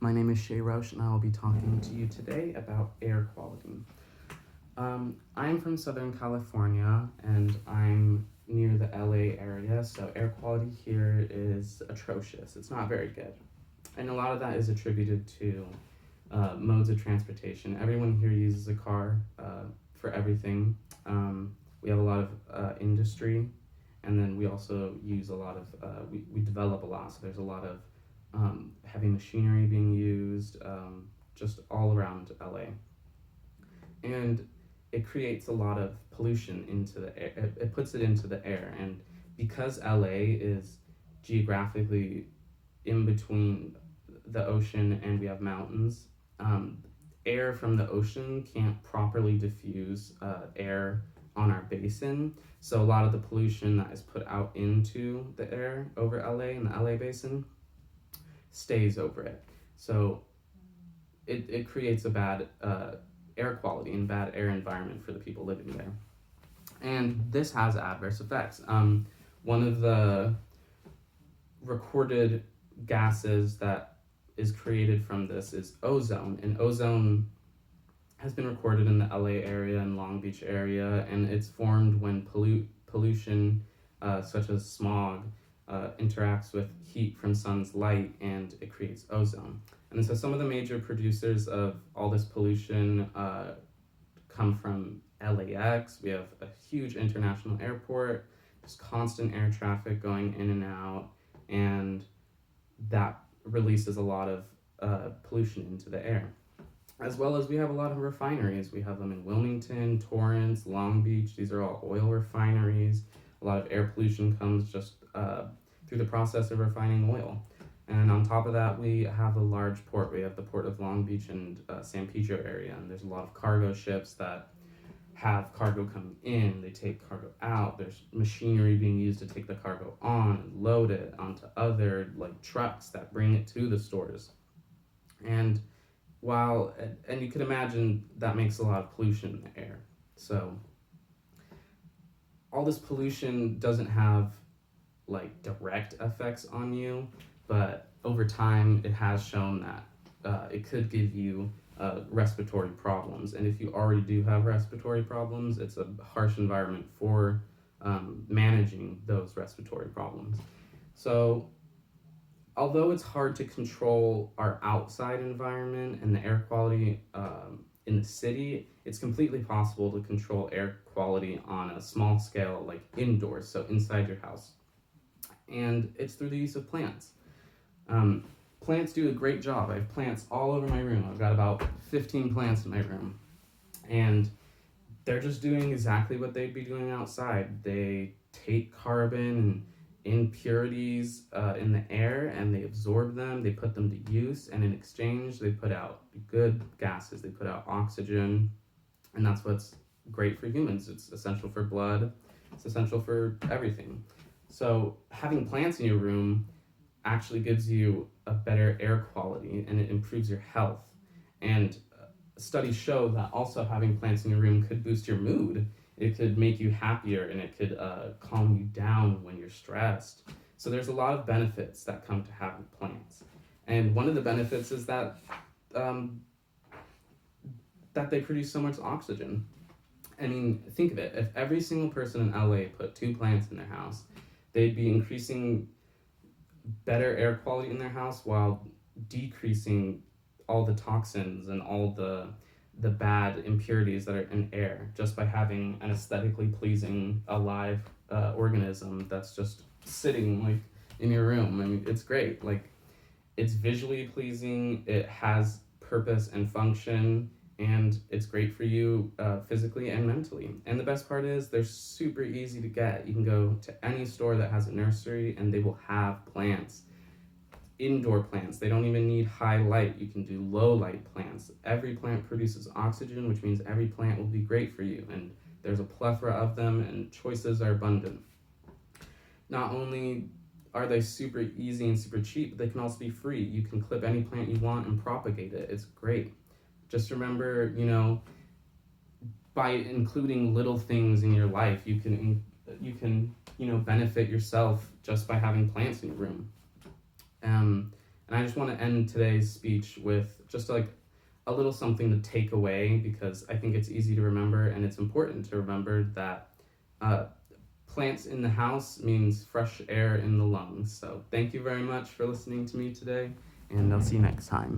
My name is Shay Roche, and I will be talking to you today about air quality. I'm from Southern California, and I'm near the LA area, so air quality here is atrocious. It's not very good. And a lot of that is attributed to modes of transportation. Everyone here uses a car for everything. We have a lot of industry, and then we also use a lot of, we develop a lot, so there's a lot of heavy machinery being used just all around LA. And it creates a lot of pollution into the air. It puts it into the air. And because LA is geographically in between the ocean and we have mountains, air from the ocean can't properly diffuse air on our basin. So a lot of the pollution that is put out into the air over LA and the LA basin stays over it. So it creates a bad air quality and bad air environment for the people living there. And this has adverse effects. One of the recorded gases that is created from this is ozone, and ozone has been recorded in the LA area and Long Beach area, and it's formed when pollution such as smog interacts with heat from sun's light, and it creates ozone. And so some of the major producers of all this pollution come from LAX. We have a huge international airport, there's constant air traffic going in and out, and that releases a lot of pollution into the air. As well as we have a lot of refineries. We have them in Wilmington, Torrance, Long Beach. These are all oil refineries. A lot of air pollution comes just through the process of refining oil. And on top of that, we have a large port. We have the port of Long Beach and San Pedro area, and there's a lot of cargo ships that have cargo coming in, they take cargo out, there's machinery being used to take the cargo on and load it onto other trucks that bring it to the stores. And you can imagine that makes a lot of pollution in the air. So all this pollution doesn't have direct effects on you, but over time it has shown that it could give you respiratory problems. And if you already do have respiratory problems, it's a harsh environment for managing those respiratory problems. So although it's hard to control our outside environment and the air quality in the city, it's completely possible to control air quality on a small scale, like indoors, so inside your house. And it's through the use of plants. Plants do a great job. I have plants all over my room. I've got about 15 plants in my room. And they're just doing exactly what they'd be doing outside. They take carbon and impurities in the air, and they absorb them, they put them to use, and in exchange they put out good gases. They put out oxygen, and that's what's great for humans. It's essential for blood, it's essential for everything. So having plants in your room actually gives you a better air quality, and it improves your health. And studies show that also having plants in your room could boost your mood. It could make you happier, and it could calm you down when you're stressed. So there's a lot of benefits that come to having plants. And one of the benefits is that they produce so much oxygen. I mean, think of it. If every single person in LA put 2 plants in their house, they'd be increasing better air quality in their house while decreasing all the toxins and all the bad impurities that are in air, just by having an aesthetically pleasing alive organism that's just sitting in your room. I mean, it's great. It's visually pleasing, it has purpose and function, and it's great for you physically and mentally. And the best part is they're super easy to get. You can go to any store that has a nursery and they will have plants. Indoor plants, they don't even need high light. You can do low light plants. Every plant produces oxygen, which means every plant will be great for you. And there's a plethora of them, and choices are abundant. Not only are they super easy and super cheap, but they can also be free. You can clip any plant you want and propagate it. It's great. Just remember, by including little things in your life, you can benefit yourself just by having plants in your room. And I just want to end today's speech with just like a little something to take away, because I think it's easy to remember, and it's important to remember that uh, plants in the house means fresh air in the lungs. So thank you very much for listening to me today, and I'll see you next time.